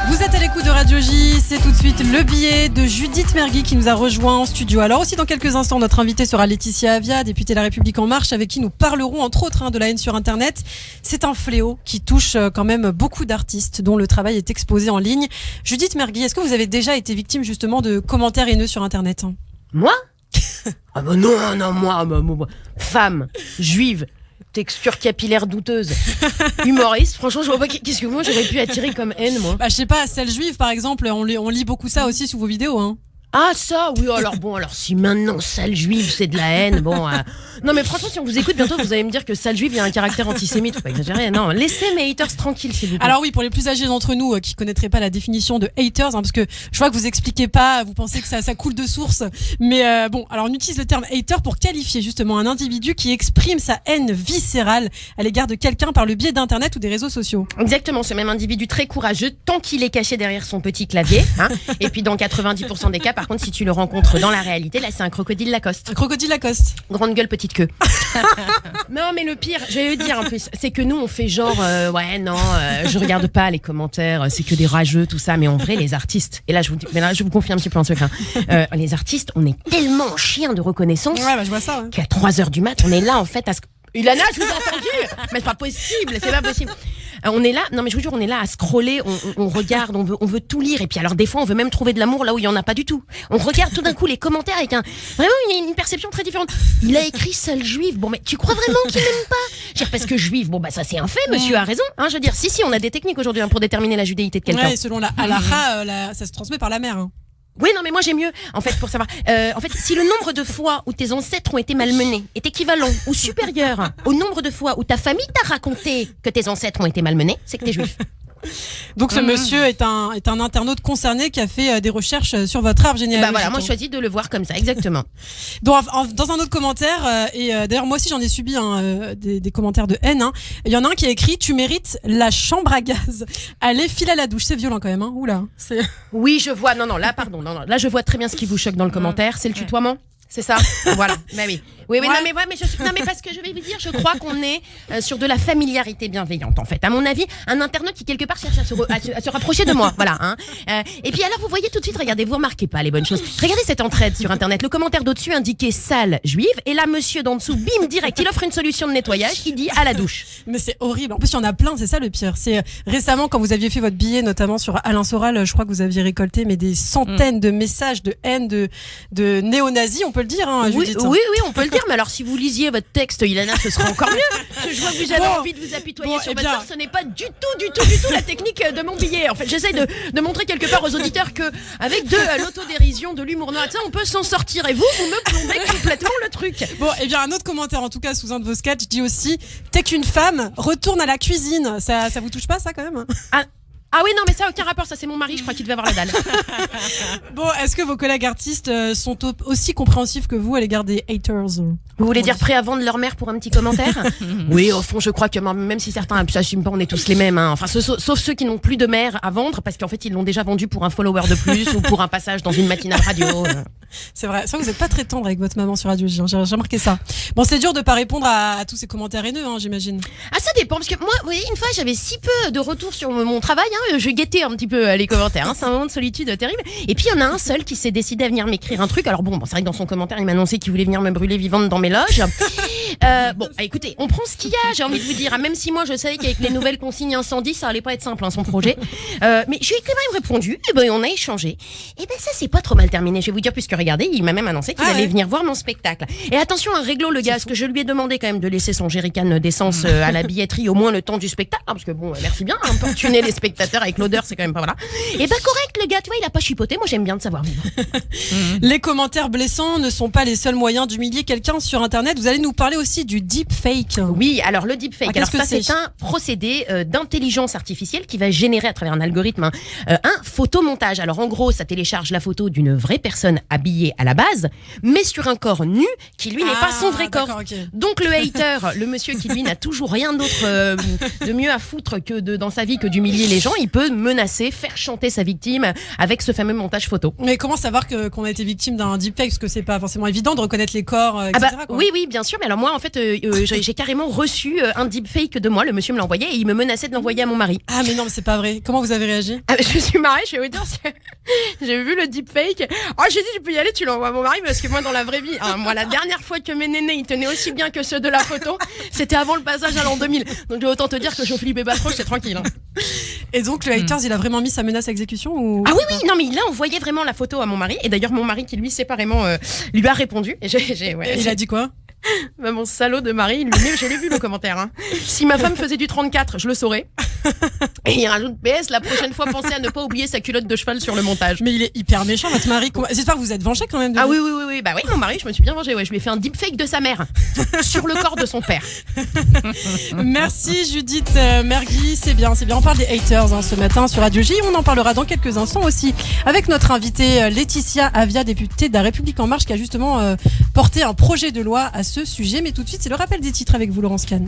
Vous êtes à l'écoute de Radio J, c'est tout de suite le billet de Judith Mergui qui nous a rejoint en studio. Alors aussi dans quelques instants, notre invitée sera Laetitia Avia, députée de La République En Marche, avec qui nous parlerons entre autres de la haine sur Internet. C'est un fléau qui touche quand même beaucoup d'artistes dont le travail est exposé en ligne. Judith Mergui, est-ce que vous avez déjà été victime justement de commentaires haineux sur Internet ? Moi ? Ah bah non, moi, femme, juive, texture capillaire douteuse, humoriste, franchement je vois pas qu'est-ce que moi j'aurais pu attirer comme haine moi. Je sais pas, celle juive par exemple, on lit beaucoup ça aussi sous vos vidéos hein. Ah ça oui, alors si maintenant sale juive c'est de la haine, non mais franchement si on vous écoute bientôt vous allez me dire que sale juive il y a un caractère antisémite, faut pas exagérer, non, laissez mes haters tranquilles s'il vous plaît. Alors oui, pour les plus âgés d'entre nous qui connaîtraient pas la définition de haters, parce que je vois que vous expliquez pas, vous pensez que ça coule de source, mais alors on utilise le terme hater pour qualifier justement un individu qui exprime sa haine viscérale à l'égard de quelqu'un par le biais d'internet ou des réseaux sociaux. Exactement, ce même individu très courageux tant qu'il est caché derrière son petit clavier, hein, et puis dans 90% des cas par contre si tu le rencontres dans la réalité, là c'est un crocodile Lacoste. Un crocodile Lacoste. Grande gueule, petite queue. Non mais le pire, je vais le dire en plus, c'est que nous on fait genre je regarde pas les commentaires, c'est que des rageux tout ça, mais en vrai les artistes, et là je vous confie un petit peu un secret, les artistes on est tellement chiens de reconnaissance je vois ça, qu'à 3h du mat on est là en fait à Ilana, je vous ai entendu. Mais c'est pas possible. On est là, non mais je vous jure, on est là à scroller, on regarde, on veut tout lire, et puis alors des fois on veut même trouver de l'amour là où il y en a pas du tout. On regarde tout d'un coup les commentaires avec vraiment une perception très différente. Il a écrit sale juive, bon mais tu crois vraiment qu'il m'aime pas ? Je veux dire, parce que juive, ça c'est un fait, monsieur a raison. Hein, je veux dire, si on a des techniques aujourd'hui pour déterminer la judéité de quelqu'un. Ouais, selon la halakha, ça se transmet par la mère. Hein. Oui, non, mais moi j'ai mieux, en fait, pour savoir. Si le nombre de fois où tes ancêtres ont été malmenés est équivalent ou supérieur au nombre de fois où ta famille t'a raconté que tes ancêtres ont été malmenés, c'est que t'es juif. Donc ce monsieur est un internaute concerné qui a fait des recherches sur votre arbre généalogique. Voilà, moi je choisis de le voir comme ça, exactement. Donc, dans un autre commentaire, d'ailleurs moi aussi j'en ai subi des commentaires de haine. Il y en a un qui a écrit « Tu mérites la chambre à gaz. Allez, file à la douche ». C'est violent quand même. Hein. Oula. Oui, je vois. Non, là je vois très bien ce qui vous choque dans le commentaire. C'est le tutoiement ? C'est ça, voilà. Bah oui. Oui, non mais parce que je vais vous dire, je crois qu'on est sur de la familiarité bienveillante en fait. À mon avis, un internaute qui quelque part cherche à se rapprocher de moi, voilà. Hein. Et puis alors vous voyez tout de suite, regardez, vous remarquez pas les bonnes choses. Regardez cette entraide sur internet. Le commentaire d'au-dessus indiquait sale juive, et là monsieur d'en dessous, bim direct, il offre une solution de nettoyage qui dit à la douche. Mais c'est horrible. En plus il y en a plein, c'est ça le pire. C'est récemment quand vous aviez fait votre billet, notamment sur Alain Soral, je crois que vous aviez récolté des centaines de messages de haine de néo-nazis. On peut le dire, hein, Judith. Oui, on peut le dire, mais alors si vous lisiez votre texte, Ilana, ce sera encore mieux. Je vois que vous avez envie de vous apitoyer sur votre sort, ce n'est pas du tout la technique de mon billet. En fait, j'essaie de montrer quelque part aux auditeurs que avec de l'autodérision, de l'humour noir, ça, on peut s'en sortir. Et vous me plombez complètement le truc. Un autre commentaire, en tout cas, sous un de vos sketchs, dit aussi « T'es qu'une femme, retourne à la cuisine ». Ça vous touche pas, ça, quand même ? Ah oui, non, mais ça n'a aucun rapport, ça c'est mon mari, je crois qu'il devait avoir la dalle. Est-ce que vos collègues artistes sont aussi compréhensifs que vous à l'égard des haters ? Vous voulez dire prêts à vendre leur mère pour un petit commentaire ? Oui, au fond, je crois que même si certains n'assument pas, on est tous les mêmes. Hein. Enfin, sauf ceux qui n'ont plus de mère à vendre, parce qu'en fait, ils l'ont déjà vendu pour un follower de plus ou pour un passage dans une matinale radio. C'est vrai, vous n'êtes pas très tendre avec votre maman sur Radio J, j'ai remarqué ça. C'est dur de pas répondre à tous ces commentaires haineux, j'imagine. Ah, ça dépend, parce que moi, vous voyez, une fois, j'avais si peu de retours sur mon travail, je guettais un petit peu les commentaires. C'est un moment de solitude terrible. Et puis, il y en a un seul qui s'est décidé à venir m'écrire un truc. Alors c'est vrai que dans son commentaire, il m'a annoncé qu'il voulait venir me brûler vivante dans mes loges. Écoutez, on prend ce qu'il y a, j'ai envie de vous dire. Même si moi, je savais qu'avec les nouvelles consignes incendie, ça allait pas être simple, son projet. Mais je lui ai quand même répondu, et on a échangé. Et ça, c'est pas trop mal terminé. Je vais vous dire, puisque regardez, il m'a même annoncé qu'il allait venir voir mon spectacle. Et attention, un réglo, le gars, parce que je lui ai demandé quand même de laisser son jerrycan d'essence à la billetterie au moins le temps du spectacle, parce que merci bien, importuner les spectateurs avec l'odeur, c'est quand même pas voilà. Et correct, le gars, tu vois, il a pas chipoté, moi j'aime bien de savoir vivre. Les commentaires blessants ne sont pas les seuls moyens d'humilier quelqu'un sur internet. Vous allez nous parler aussi du deepfake. Oui, alors le deepfake, c'est un procédé d'intelligence artificielle qui va générer à travers un algorithme un photomontage. Alors en gros, ça télécharge la photo d'une vraie personne habillée à la base, mais sur un corps nu qui lui n'est pas son vrai corps. Okay. Donc le hater, le monsieur qui lui n'a toujours rien d'autre de mieux à foutre que dans sa vie que d'humilier les gens, il peut menacer, faire chanter sa victime avec ce fameux montage photo. Mais comment savoir qu'on a été victime d'un deepfake, parce que c'est pas forcément évident de reconnaître les corps, etc. Oui, bien sûr. Mais alors moi, en fait, j'ai carrément reçu un deepfake de moi. Le monsieur me l'a envoyé et il me menaçait de l'envoyer à mon mari. Ah mais non, mais c'est pas vrai. Comment vous avez réagi? Je me suis marrée, je vais vous dire, j'ai vu le deepfake. Oh, j'ai dit, tu peux y aller, tu l'envoies à mon mari, parce que moi, dans la vraie vie, moi, la dernière fois que mes nénés, ils tenaient aussi bien que ceux de la photo, c'était avant le passage à l'an 2000. Donc, je vais autant te dire que je flippais pas trop, j'étais tranquille. Et donc le haters, il a vraiment mis sa menace à exécution ou... Ah oui, non, mais il a envoyé vraiment la photo à mon mari. Et d'ailleurs, mon mari, qui lui, séparément, lui a répondu. Et il a dit quoi? Bah, mon salaud de mari, je l'ai vu le commentaire. Hein. Si ma femme faisait du 34, je le saurais. Et il rajoute PS, la prochaine fois, pensez à ne pas oublier sa culotte de cheval sur le montage. Mais il est hyper méchant, votre mari. J'espère que vous êtes vengé quand même de Ah lui. oui. Bah oui, mon mari, je me suis bien vengée. Ouais. Je lui ai fait un deepfake de sa mère sur le corps de son père. Merci Judith Mergui, c'est bien. On parle des haters ce matin sur Radio J. On en parlera dans quelques instants aussi avec notre invitée Laetitia Avia, députée de La République En Marche, qui a justement porté un projet de loi à ce sujet. Mais tout de suite, c'est le rappel des titres avec vous, Laurence Kahn.